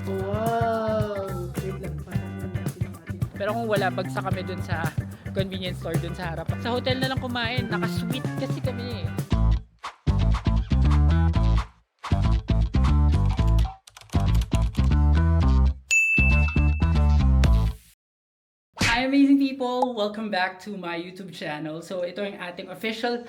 Wow! Wait lang, parang natin yung ating... Pero kung wala, bagsak kami dun sa convenience store dun sa harap. Sa hotel na lang kumain, naka-sweet kasi kami eh. Hi amazing people! Welcome back to my YouTube channel. So ito yung ating official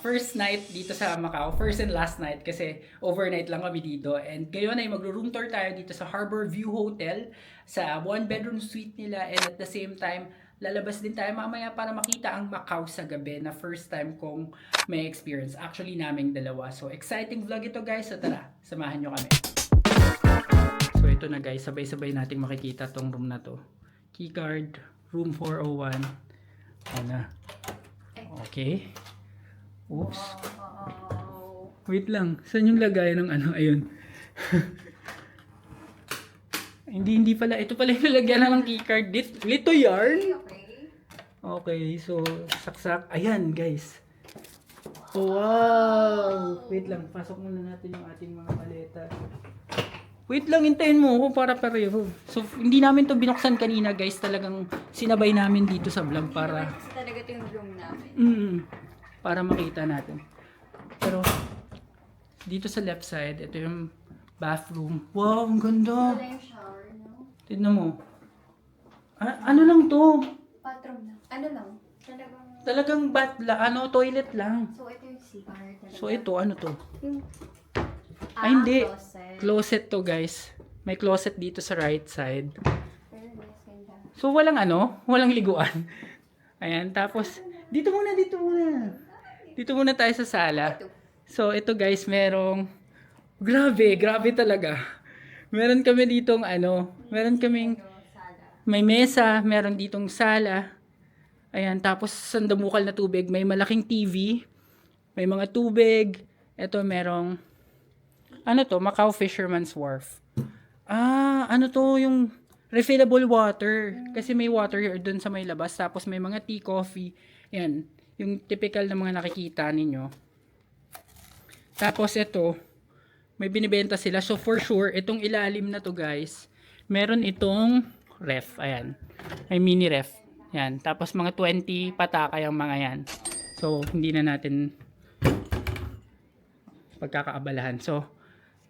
first night dito sa Macau. First and last night kasi overnight lang kami dito. And ngayon ay magro-room tour tayo dito sa Harbor View Hotel sa one bedroom suite nila. And at the same time, lalabas din tayo mamaya para makita ang Macau sa gabi na first time kong may experience. Actually naming dalawa. So exciting vlog ito guys. So tara, samahan nyo kami. So ito na guys, sabay-sabay nating makikita tong room na to. Keycard, room 401. Ayan na. Okay. Oops. Wait lang. Saan yung lagayan ng ano? Ayun. hindi pala. Ito pala yung lagyan ng keycard. Lito yarn. Okay. So, saksak. Ayan, guys. Wow! Wait lang. Pasok muna natin yung ating mga maleta. Wait lang, hintayin mo ako para pareho. So, hindi namin to binuksan kanina guys. Talagang sinabay namin dito sa vlog para... Talaga ito yung room namin. Para makita natin. Pero, dito sa left side, ito yung bathroom. Wow, ang ganda! Wala yung shower, no? Tignan mo. Ano lang to? Bathroom lang. Ano lang? Talagang toilet lang. So, ito yung CR talaga. So, ito, ano to? Yung... Ay, hindi. Closet. Closet to guys. May closet dito sa right side. Pero nice, ganda. So, walang liguan. Ayan, tapos, dito muna. Dito muna tayo sa sala. So, ito guys, grabe talaga. Meron kami ditong meron kaming, may mesa, meron ditong sala. Ayan, tapos sandamukal na tubig, may malaking TV, may mga tubig. Ito merong, Macau Fisherman's Wharf. Yung refillable water. Kasi may water here dun sa may labas. Tapos may mga tea, coffee. Yan. Yung typical na mga nakikita ninyo. Tapos ito, may binibenta sila. So for sure, itong ilalim na to guys, meron itong ref. Ayan. May mini ref. Yan. Tapos mga 20 patakay ang mga yan. So, hindi na natin pagkakaabalahan. So,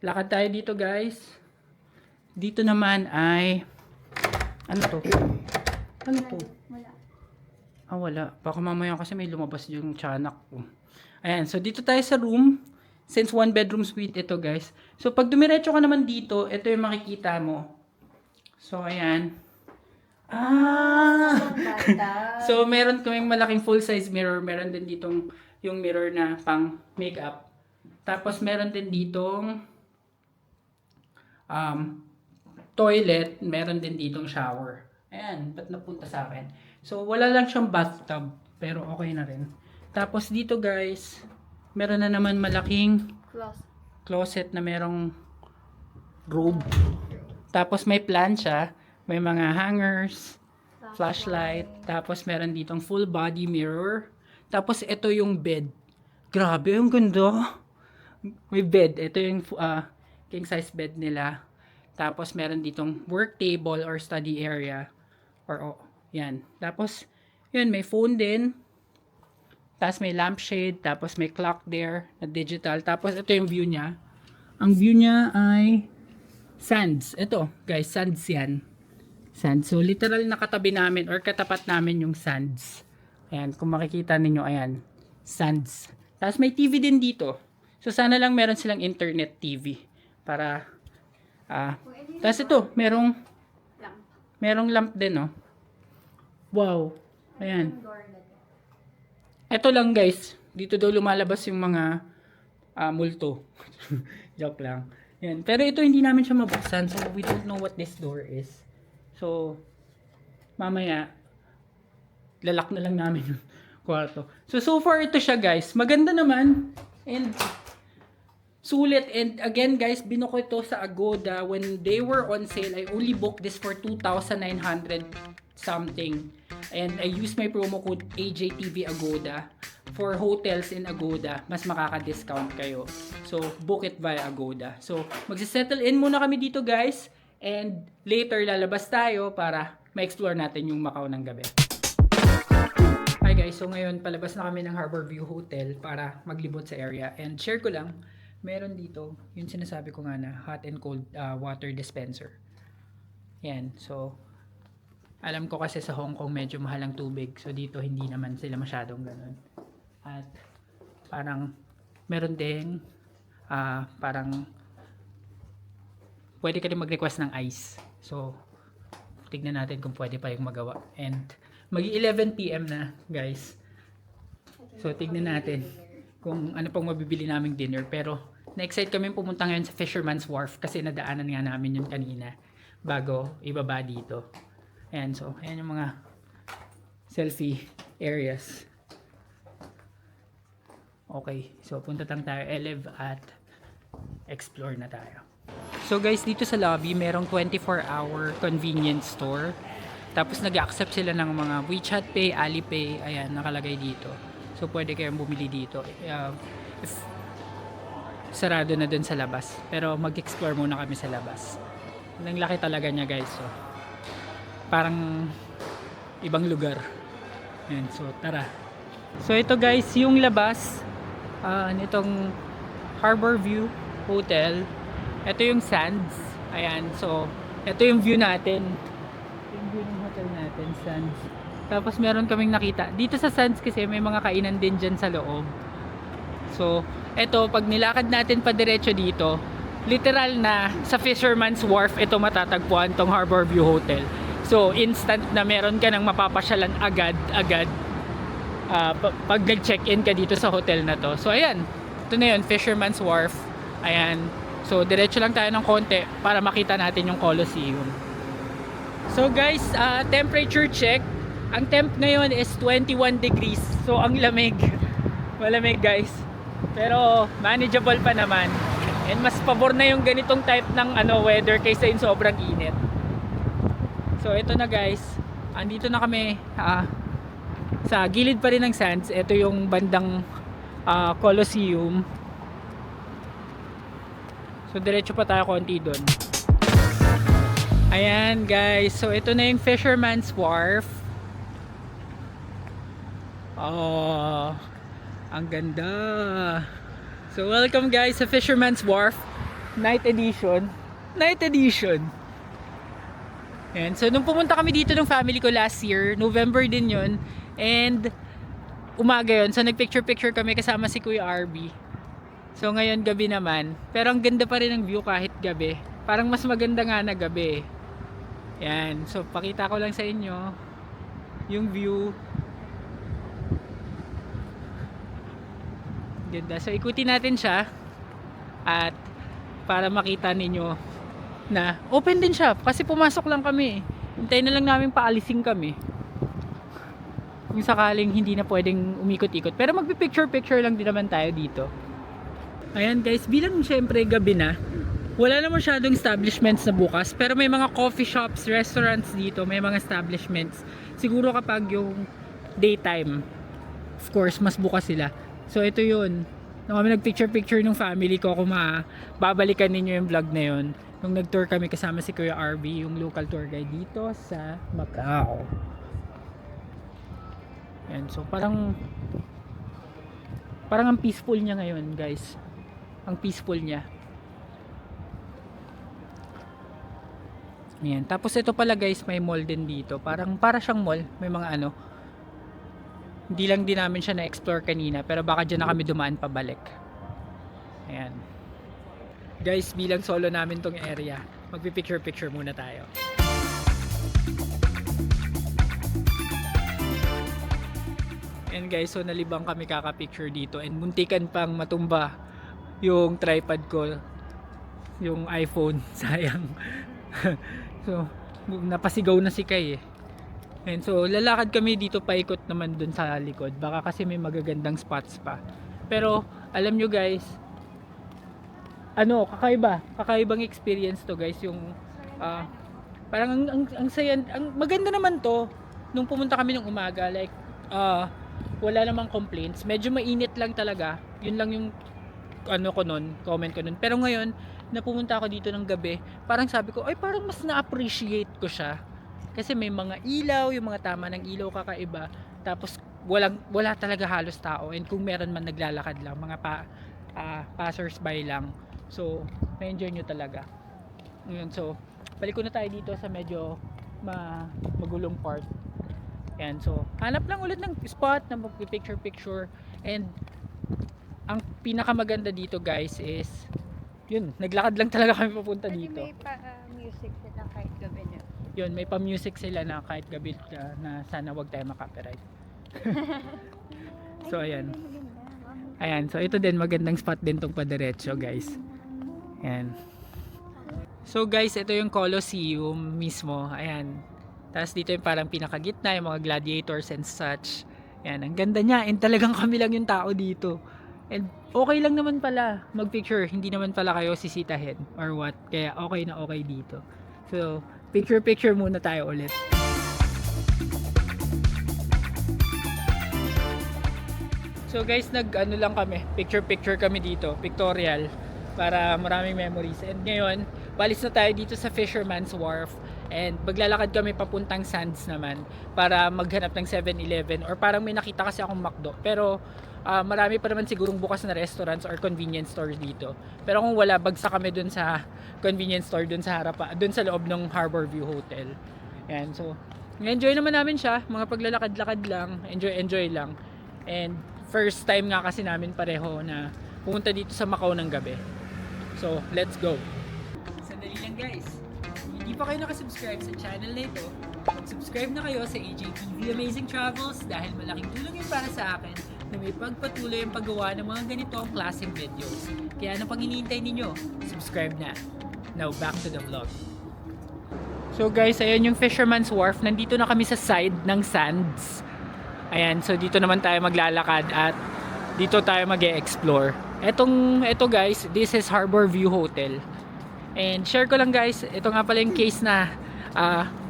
lakad tayo dito guys. Dito naman ay ano to? Wala. Wala. Baka mamaya kasi may lumabas yung tiyanak ko. Ayan. So dito tayo sa room. Since one bedroom suite ito guys. So pag dumiretso ka naman dito, ito yung makikita mo. So ayan. So meron kaming malaking full size mirror. Meron din ditong yung mirror na pang makeup. Tapos meron din ditong toilet, meron din ditong shower. Ayan, ba't napunta sa akin? So, wala lang siyang bathtub, pero okay na rin. Tapos dito guys, meron na naman malaking closet na merong robe. Tapos may plancha, may mga hangers, flashlight, tapos meron ditong full body mirror. Tapos ito yung bed. Grabe, ang ganda. May bed. Ito yung king size bed nila. Tapos meron ditong work table or study area. Yan. Tapos, yun, may phone din. Tapos may lampshade. Tapos may clock there na digital. Tapos ito yung view niya. Ang view niya ay sands. Ito, guys, sands yan. Sands. So, literal nakatabi namin or katapat namin yung sands. Ayan, kung makikita ninyo, ayan. Sands. Tapos may TV din dito. So, sana lang meron silang internet TV. Para, tapos ito, merong lamp din, no? Wow. Ayan. Ito lang, guys. Dito daw lumalabas yung mga multo. Joke lang. Ayan. Pero ito, hindi namin siya mabuksan. So, we don't know what this door is. So, mamaya, lalak na lang namin yung kwarto. So far ito siya, guys. Maganda naman. And, sulit. And again guys, binuko ito sa Agoda. When they were on sale, I only booked this for 2,900 something. And I used my promo code AJTV Agoda. For hotels in Agoda, mas makaka-discount kayo. So, book it via Agoda. So, magsisettle in muna kami dito guys. And later lalabas tayo para ma-explore natin yung Macau ng gabi. Hi guys, so ngayon palabas na kami ng Harborview Hotel para maglibot sa area. And share ko lang, meron dito yung sinasabi ko nga na hot and cold water dispenser. Yan, so alam ko kasi sa Hong Kong medyo mahal ang tubig. So dito hindi naman sila masyadong ganun. At parang meron din parang pwede ka rin mag-request ng ice. So tignan natin kung pwede pa yung magawa. And magi 11 PM na guys. So tignan natin kung ano pang mabibili naming dinner. Pero na-excite kami pumunta ngayon sa Fisherman's Wharf kasi nadaanan nga namin yun kanina bago ibaba dito. Ayan, so ayan yung mga selfie areas. Okay, so punta lang tayo Elev at explore na tayo. So guys, dito sa lobby merong 24-hour convenience store. Tapos nag-accept sila ng mga WeChat Pay, Alipay, ayan nakalagay dito. So pwede kayong bumili dito. If sarado na dun sa labas. Pero mag-explore muna kami sa labas. Ang laki talaga niya guys. So parang ibang lugar. Ayan, so tara. So ito guys, yung labas nitong Harborview Hotel. Ito yung sands. Ayan, so ito yung view natin. Yung view ng hotel natin, sands. Tapos meron kaming nakita. Dito sa sands kasi may mga kainan din dyan sa loob. So ito, pag nilakad natin pa diretso dito, literal na sa Fisherman's Wharf ito matatagpuan tong Harborview Hotel. So instant na meron ka nang mapapasyalan agad pag nag-check-in ka dito sa hotel na to. So ayan, ito na yun, Fisherman's Wharf. Ayan, so diretso lang tayo ng konti para makita natin yung Colosseum. So guys, temperature check. Ang temp ngayon is 21 degrees. So ang lamig. Malamig guys. Pero manageable pa naman. And mas pabor na yung ganitong type ng weather kaysa yung sobrang init. So ito na guys, andito na kami sa gilid pa rin ng sands. Ito yung bandang Colosseum. So diretso pa tayo konti doon. Ayan guys, so ito na yung Fisherman's Wharf. Oh, ang ganda. So welcome guys sa Fisherman's Wharf Night Edition. Night Edition. And so nung pumunta kami dito ng family ko last year, November din yun. And umaga yun. So nagpicture-picture kami kasama si Kuya RB. So ngayon gabi naman. Pero ang ganda pa rin ng view kahit gabi. Parang mas maganda nga na gabi. Yan. So pakita ko lang sa inyo yung view. Ganda. So ikutin natin siya. At para makita ninyo na open din siya kasi pumasok lang kami. Hintayin na lang namin paalisin kami kung sakaling hindi na pwedeng umikot-ikot. Pero magpipicture-picture lang din naman tayo dito. Ayan guys, bilang syempre gabi na, wala na masyadong establishments na bukas, pero may mga coffee shops, restaurants dito, may mga establishments. Siguro kapag yung daytime, of course mas bukas sila. So ito yun, nung kami nagpicture-picture ng family ko, kung babalikan ninyo yung vlog na yun, nung nag-tour kami kasama si Kuya RB, yung local tour guide dito sa Macau. Yan, so parang ang peaceful niya ngayon guys. Ang peaceful niya. Yan, tapos ito pala guys, may mall din dito. Para siyang mall, may mga hindi lang din namin siya na-explore kanina, pero baka dyan na kami dumaan pabalik. Ayan. Guys, bilang solo namin tong area, magpipicture-picture muna tayo. And guys, so nalibang kami kakapicture dito and muntikan pang matumba yung tripod ko, yung iPhone, sayang. So, napasigaw na si Kai eh. And so, lalakad kami dito paikot naman dun sa likod. Baka kasi may magagandang spots pa. Pero, alam nyo guys, kakaibang experience to guys. Yung, parang ang saya, maganda naman to. Nung pumunta kami ng umaga, like, wala namang complaints. Medyo mainit lang talaga. Yun lang yung comment ko nun. Pero ngayon, na pumunta ako dito ng gabi, parang sabi ko, ay parang mas na-appreciate ko siya. Kasi may mga ilaw, yung mga tama ng ilaw kakaiba. Tapos wala talaga halos tao. And kung meron man naglalakad lang, mga passers-by lang. So, ma-enjoy nyo talaga. Ngayon, so, balik ko na tayo dito sa medyo magulong part. Yan, so, hanap lang ulit ng spot na mag-picture-picture. And, ang pinakamaganda dito guys is, yun, naglakad lang talaga kami papunta dito. May pa-music sila kahit gabi na. Yun, may pa-music sila na kahit gabi na sana wag tayo makapiright. So, ayan. Ayan, so ito din, magandang spot din tong padiretso guys. Ayan. So guys, ito yung Colosseum mismo. Ayan. Tapos dito yung parang pinakagitna, yung mga gladiators and such. Ayan, ang ganda niya. And talagang kami lang yung tao dito. And okay lang naman pala mag-picture. Hindi naman pala kayo sisitahin or what. Kaya okay na okay dito. So, picture muna tayo ulit. So guys, nag-ano lang kami. Picture kami dito. Pictorial. Para maraming memories. And ngayon, balis na tayo dito sa Fisherman's Wharf. And maglalakad kami papuntang Sands naman para maghanap ng 7-Eleven or parang may nakita kasi akong McDo. Pero marami pa naman sigurong bukas na restaurants or convenience stores dito. Pero kung wala, bagsak kami dun sa convenience store dun sa harap, dun sa loob ng Harborview Hotel. Yan, so enjoy naman namin siya, mga paglalakad-lakad lang, enjoy lang. And first time nga kasi namin pareho na pumunta dito sa Macau ng gabi. So, let's go. Sandali lang guys. Kung hindi pa kayo nakasubscribe sa channel na ito, mag-subscribe na kayo sa AJTV Amazing Travels dahil malaking tulong yun para sa akin na may pagpatuloy ang paggawa ng mga ganitong klaseng videos. Kaya ano pang hinihintay ninyo? Subscribe na. Now, back to the vlog. So guys, ayan yung Fisherman's Wharf. Nandito na kami sa side ng Sands. Ayan, so dito naman tayo maglalakad at dito tayo mag-e-explore. Ito guys, this is Harborview Hotel. And share ko lang guys, ito nga pala yung case na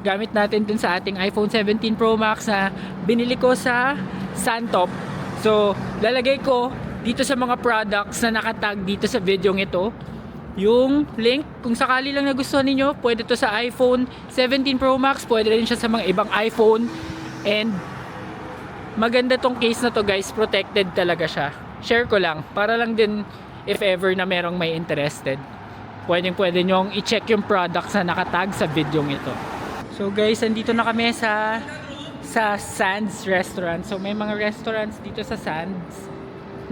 gamit natin dun sa ating iPhone 17 Pro Max na binili ko sa Santop. So, lalagay ko dito sa mga products na nakatag dito sa video ito yung link. Kung sakali lang nagustuhan ninyo, pwede to sa iPhone 17 Pro Max, pwede rin siya sa mga ibang iPhone. And maganda tong case na to guys, protected talaga siya. Share ko lang, para lang din if ever na merong may interested. Pwede nyong i-check yung products na nakatag sa video ito. So guys, andito na kami sa Sands Restaurant. So may mga restaurants dito sa Sands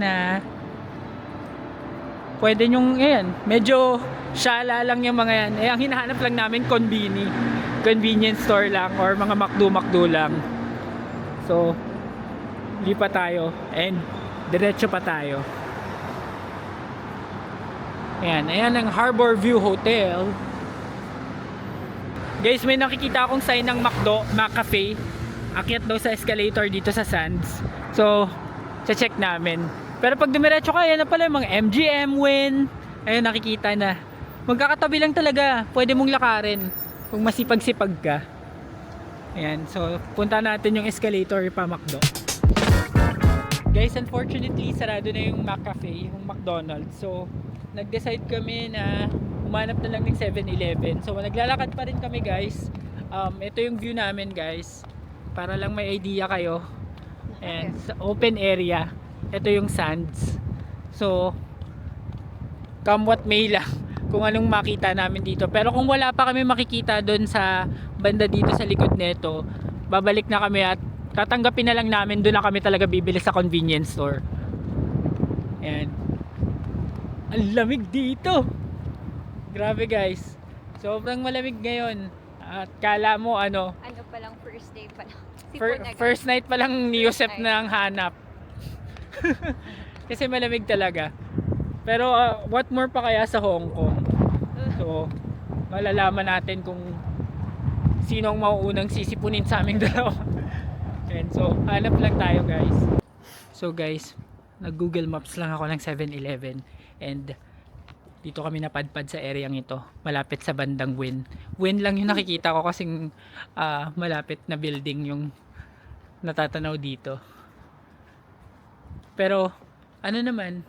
na pwede nyong, ayan, medyo shala lang yung mga yan. Eh, ang hinahanap lang namin convenience store lang or mga McDo lang. So lipat tayo and diretso pa tayo. Ayan ang Harborview Hotel. Guys, may nakikita akong sign ng McCafe. Akyat daw sa escalator dito sa Sands. So, check namin. Pero pag dumiretso ka, ayan na pala yung mga MGM, Win. Ayan, nakikita na. Magkakatabi lang talaga. Pwede mong lakarin kung masipag-sipag ka. Ayan, so punta natin yung escalator pa McDo. Guys, unfortunately, sarado na yung McCafe, yung McDonald's. So, nag-decide kami na umanap na lang ng 7-Eleven. So, naglalakad pa rin kami, guys. Ito yung view namin, guys. Para lang may idea kayo. And sa open area, ito yung Sands. So, come what may lang kung anong makita namin dito. Pero kung wala pa kami makikita doon sa banda dito sa likod nito, babalik na kami at tatanggapin na lang namin, doon na kami talaga bibili sa convenience store. Ayan. Ang lamig dito. Grabe guys. Sobrang malamig ngayon. At kala mo ano pa lang, first day pa lang. First night pa lang ni Yusef na ang hanap. Kasi malamig talaga. Pero what more pa kaya sa Hong Kong? So, malalaman natin kung sino ang mauunang sisipunin sa aming dalawa. And so, hanap lang tayo guys. So guys, nag-Google Maps lang ako ng 7-Eleven. And dito kami napadpad sa area ito. Malapit sa bandang Win. Win lang yung nakikita ko kasing malapit na building yung natatanaw dito. Pero, ano naman,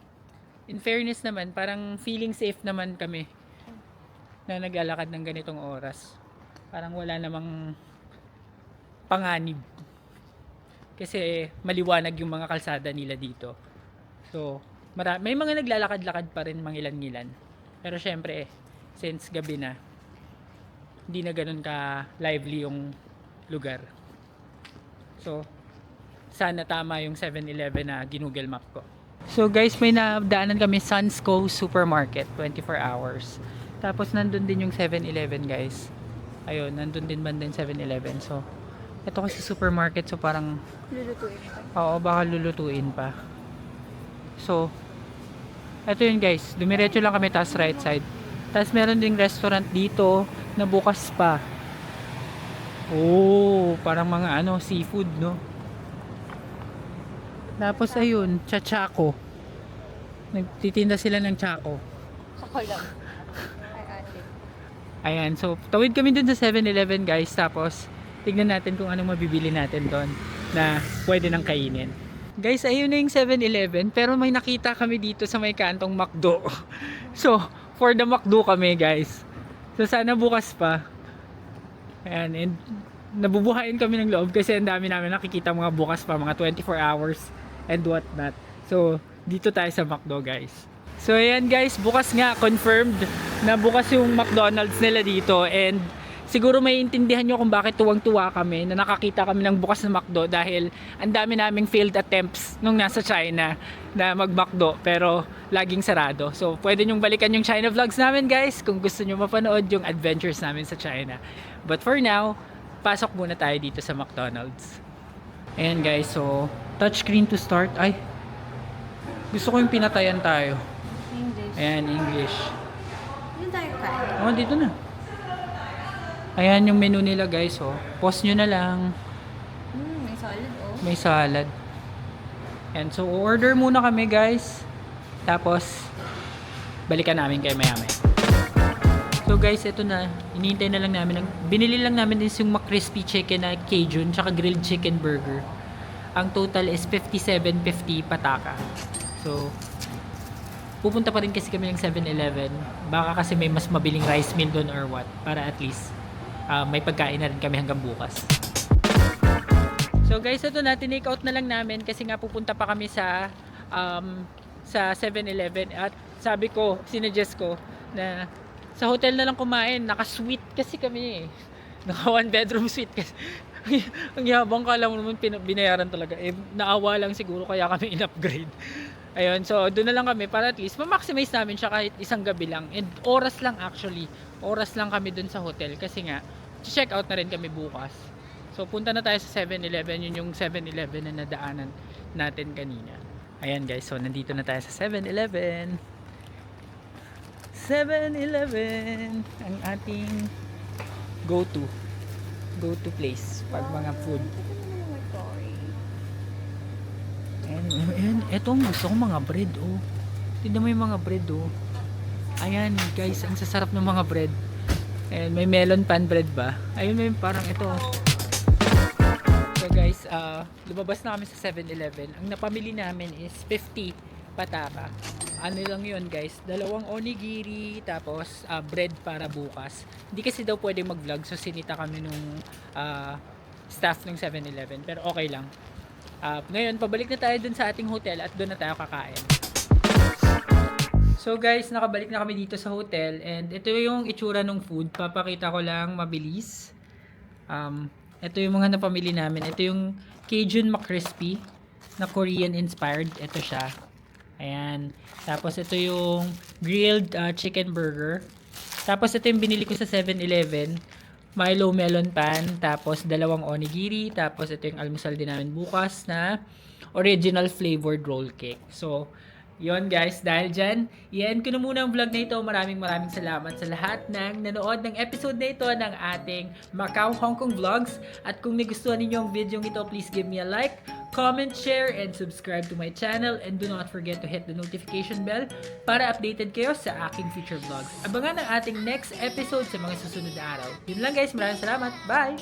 in fairness naman, parang feeling safe naman kami. na naglalakad ng ganitong oras. Parang wala namang panganib. Kasi maliwanag yung mga kalsada nila dito. So, may mga naglalakad-lakad pa rin mangilan-ngilan. Pero syempre, since gabi na, hindi na ganun ka lively yung lugar. So, sana tama yung 7-Eleven na ginugel map ko. So guys, may nadaanan kami Sunsco Supermarket, 24 hours. Tapos nandun din yung 7-Eleven guys. Ayun, nandun din man din 7-Eleven. So, ito kasi supermarket, so parang Lulutuin pa. oo, baka lulutuin pa. So, ito yun guys, dumiretso lang kami tas right side. Tas meron ding restaurant dito na bukas pa. Oh, parang mga ano, seafood, no? Tapos ayun, Chachaco. Nagtitinda sila ng Chaco. Sako lang. Ay, ate. Ayan, so tawid kami dun sa 7-Eleven guys. Tapos, tignan natin kung anong mabibili natin doon na pwede nang kainin. Guys, ayun na yung 7-Eleven. Pero may nakita kami dito sa may kantong McDo. So, for the McDo kami guys. So, sana bukas pa. Ayan, and nabubuhayin kami ng loob kasi ang dami namin nakikita mga bukas pa, mga 24 hours and what not. So, dito tayo sa McDo guys. So, ayan guys, bukas nga, confirmed na bukas yung McDonald's nila dito. And siguro may intindihan nyo kung bakit tuwang-tuwa kami na nakakita kami ng bukas na McDo dahil ang dami naming failed attempts nung nasa China na mag-McDo pero laging sarado. So, pwede nyong balikan yung China vlogs namin guys kung gusto nyo mapanood yung adventures namin sa China. But for now, pasok muna tayo dito sa McDonald's. Ayan guys, so touchscreen to start. Ay, gusto ko yung pinatayan tayo. English. Ayan, English. Yun tayo kain. Oh, dito na. Ayan yung menu nila guys, oh. Pause nyo na lang. May solid, oh. May salad. And so, order muna kami guys. Tapos, balikan namin kayo maya-maya. So guys, ito na. Inihintay na lang namin. Binili lang namin is yung McCrispy chicken na Cajun tsaka grilled chicken burger. Ang total is 57.50 pataka. So, pupunta pa rin kasi kami ng 7-Eleven. Baka kasi may mas mabiling rice meal doon or what. Para at least may pagkain na rin kami hanggang bukas. So guys, ito na. Tinake out na lang namin kasi nga pupunta pa kami sa 7-Eleven. At sabi ko, sinuggest ko na sa hotel na lang kumain. Naka-suite kasi kami eh. Naka 1-bedroom suite kasi. Ang yabang, kala mo naman binayaran talaga. Eh, naawa lang siguro kaya kami in-upgrade. Ayun, so doon na lang kami para at least ma-maximize namin siya kahit isang gabi lang. And oras lang actually. Oras lang kami doon sa hotel kasi nga, check out na rin kami bukas. So punta na tayo sa 7-Eleven. Yun yung 7-Eleven na nadaanan natin kanina. Ayan guys, so nandito na tayo sa 7-Eleven. 7-Eleven ang ating go-to place pag mga food. Ayan, etong gusto ko mga bread, oh. Tignan mo yung mga bread, oh. Ayan, guys, ang sasarap ng mga bread. Ayan, may melon pan bread ba? Ayun, may parang ito. So, guys, lumabas na kami sa 7-Eleven. Ang napamili namin is 50 pataka. Ano lang yun, guys? 2 onigiri, tapos bread para bukas. Hindi kasi daw pwede mag-vlog, so sinita kami nung staff ng 7-Eleven. Pero okay lang. Ngayon, pabalik na tayo dun sa ating hotel at dun na tayo kakain. So guys, nakabalik na kami dito sa hotel and ito yung itsura ng food. Papakita ko lang mabilis. Ito yung mga napamili namin. Ito yung Cajun McCrispy na Korean inspired. Ito siya. Ayan. Tapos ito yung grilled chicken burger. Tapos ito yung binili ko sa 7-Eleven. Milo melon pan, tapos 2 onigiri, tapos ito yung almusal din namin bukas na original flavored roll cake. So, yon guys, dahil dyan, i-end ko na muna ang vlog na ito. Maraming salamat sa lahat ng nanood ng episode na ito ng ating Macau Hong Kong Vlogs. At kung nagustuhan ninyo ang video ito, please give me a like, comment, share, and subscribe to my channel. And do not forget to hit the notification bell para updated kayo sa aking future vlogs. Abangan ang ating next episode sa mga susunod na araw. Yun lang guys, maraming salamat. Bye!